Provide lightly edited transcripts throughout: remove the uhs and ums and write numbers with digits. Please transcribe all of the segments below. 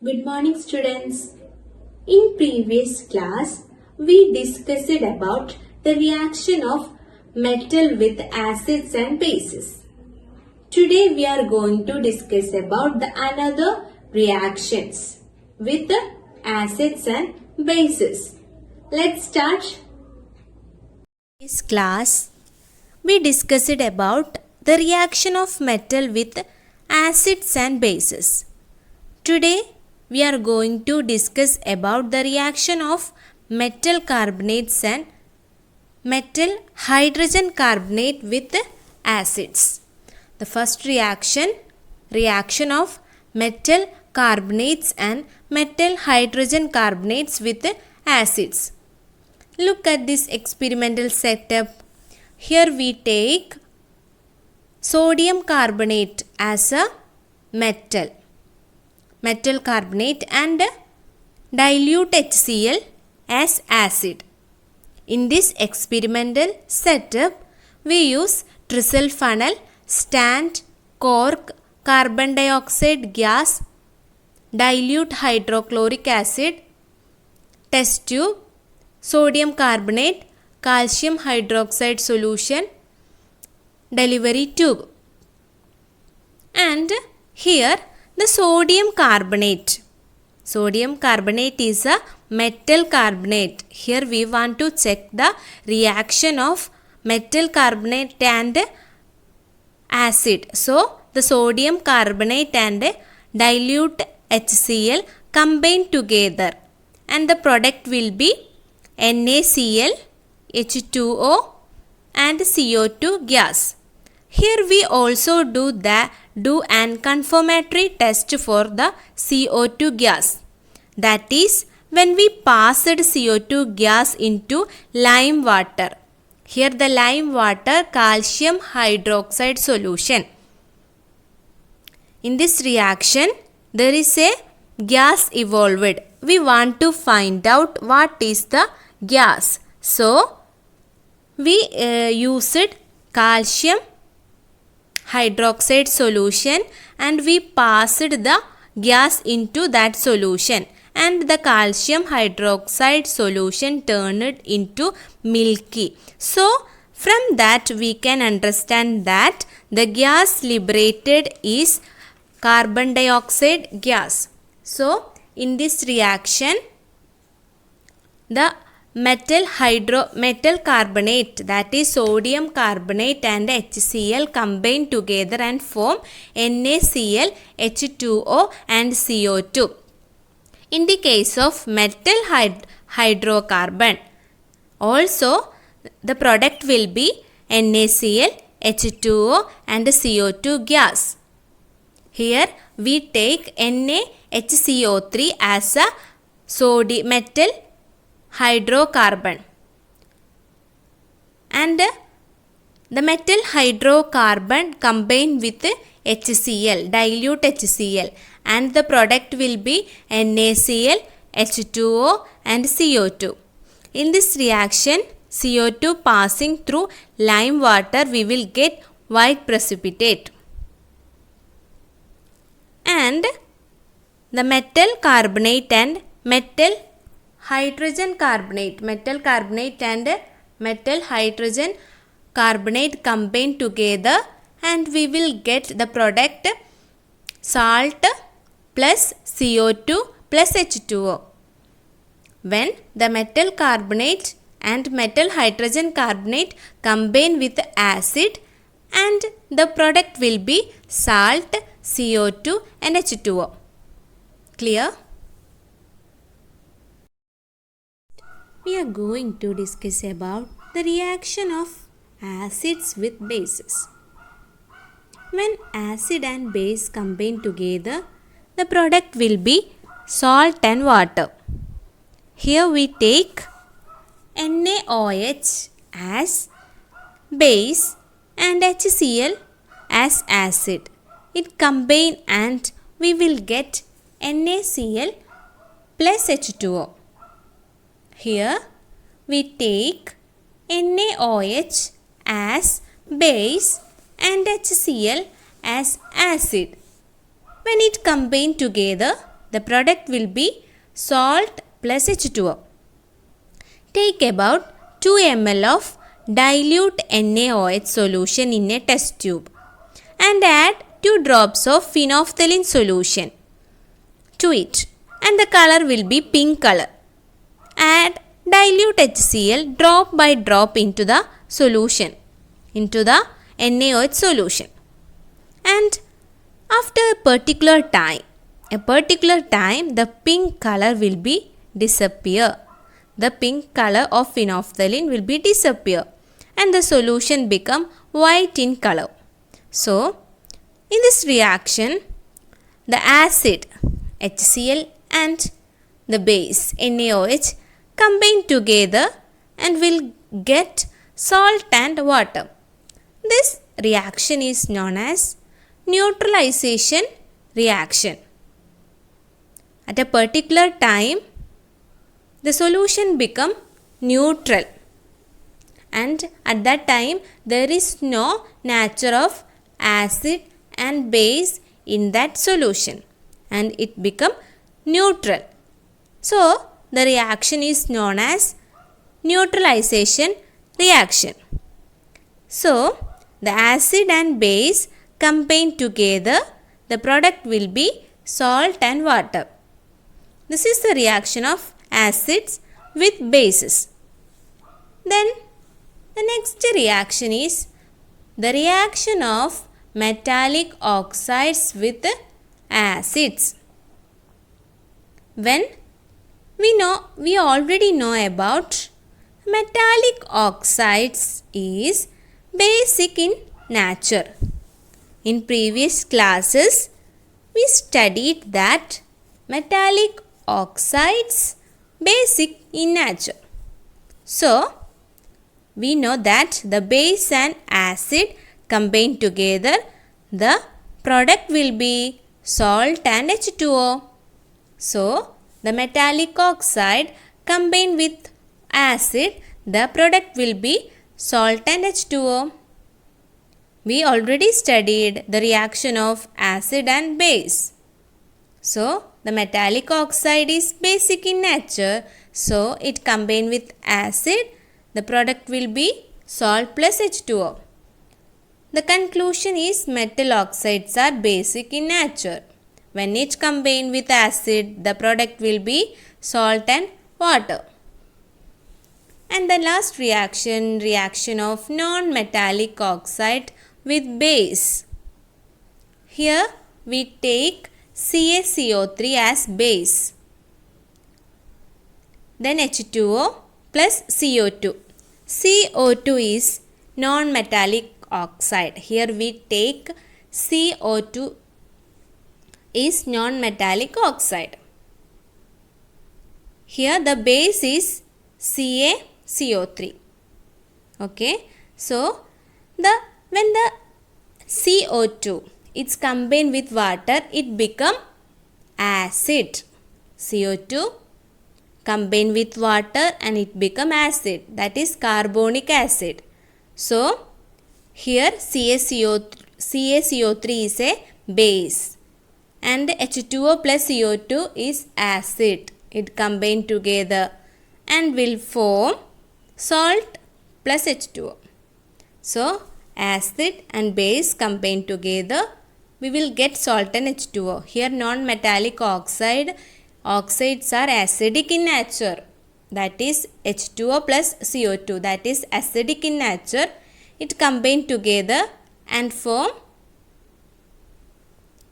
Good morning, students. In previous class, we discussed about the reaction of metal with acids and bases. Today, we are going to discuss about the another reactions with the acids and bases. Let's start. In this class, we discussed about the reaction of metal with acids and bases. Today, we are going to discuss about the reaction of metal carbonates and metal hydrogen carbonate with acids. The first reaction of metal carbonates and metal hydrogen carbonates with acids. Look at this experimental setup. Here we take sodium carbonate as a metal carbonate and dilute HCl as acid. In this experimental setup, we use Trestle funnel, stand, cork, carbon dioxide gas, dilute hydrochloric acid, test tube, sodium carbonate, calcium hydroxide solution, delivery tube. And here the sodium carbonate is a metal carbonate. Here we want to check the reaction of metal carbonate and acid. So the sodium carbonate and dilute HCl combine together and the product will be NaCl, H2O and CO2 gas. Here we also do an confirmatory test for the CO2 gas. That is when we passed CO2 gas into lime water. Here the lime water calcium hydroxide solution. In this reaction, there is a gas evolved. We want to find out what is the gas. So, we used calcium hydroxide solution and we passed the gas into that solution and the calcium hydroxide solution turned into milky. So, from that we can understand that the gas liberated is carbon dioxide gas. So, in this reaction, the metal carbonate, that is sodium carbonate and HCl combine together and form NaCl, H2O and CO2. In the case of metal hydrocarbon, also the product will be NaCl, H2O and CO2 gas. Here we take NaHCO3 as a metal hydrocarbon and the metal hydrocarbon combine with HCl, dilute HCl and the product will be NaCl, H2O and CO2. In this reaction, CO2 passing through lime water, we will get white precipitate. And the metal carbonate and metal hydrogen carbonate, and metal hydrogen carbonate combine together and we will get the product salt plus CO2 plus H2O. When the metal carbonate and metal hydrogen carbonate combine with acid and the product will be salt, CO2 and H2O. Clear? We are going to discuss about the reaction of acids with bases. When acid and base combine together, the product will be salt and water. Here we take NaOH as base and HCl as acid. It combine and we will get NaCl plus H2O. Here we take NaOH as base and HCl as acid. When it combine together, the product will be salt plus H2O. Take about 2 ml of dilute NaOH solution in a test tube and add 2 drops of phenolphthalein solution to it, and the color will be pink color. Add dilute HCl drop by drop into the solution, into the NaOH solution, and after a particular time the pink color will be disappear. The pink color of phenolphthalein will be disappear and the solution become white in color. So, in this reaction, the acid HCl and the base NaOH combine together and will get salt and water. This reaction is known as neutralization reaction. At a particular time, the solution become neutral, and at that time there is no nature of acid and base in that solution and it become neutral. So, the reaction is known as neutralization reaction. So, the acid and base combine together, the product will be salt and water. This is the reaction of acids with bases. Then the next reaction is the reaction of metallic oxides with acids. When we already know about metallic oxides is basic in nature. In previous classes, we studied that metallic oxides basic in nature. So, we know that the base and acid combine together, the product will be salt and H2O. So, the metallic oxide combine with acid, the product will be salt and H2O. We already studied the reaction of acid and base. So, the metallic oxide is basic in nature, so it combine with acid, the product will be salt plus H2O. The conclusion is metal oxides are basic in nature. When it combine with acid, the product will be salt and water. And the last reaction, reaction of non-metallic oxide with base. Here we take CaCO3 as base. Then H2O plus CO2. CO2 is non-metallic oxide. Here we take CO2 is non-metallic oxide. Here the base is CaCO3. Okay. So, when the CO2 it's combined with water, it become acid. CO2 combined with water and it become acid, that is carbonic acid. So, here CaCO3 is a base and H2O plus CO2 is acid. It combine together and will form salt plus H2O. So, acid and base combine together, we will get salt and H2O. Here non-metallic oxides are acidic in nature, that is H2O plus CO2, that is acidic in nature. It combine together and form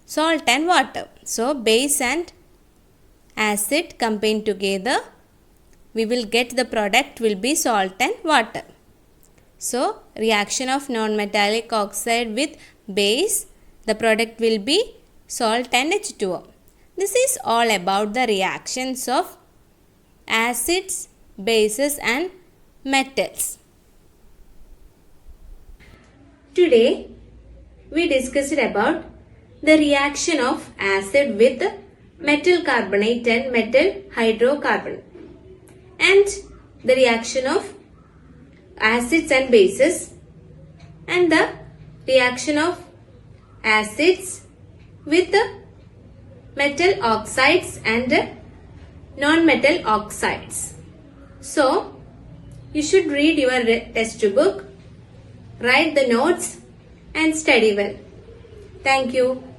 salt and water. So, base and acid combine together, we will get the product will be salt and water. So, reaction of non-metallic oxide with base, the product will be salt and H2O. This is all about the reactions of acids, bases and metals. Today, we discussed about the reaction of acid with metal carbonate and metal hydrocarbon, and the reaction of acids and bases, and the reaction of acids with metal oxides and non-metal oxides. So, you should read your textbook, write the notes and study well. Thank you.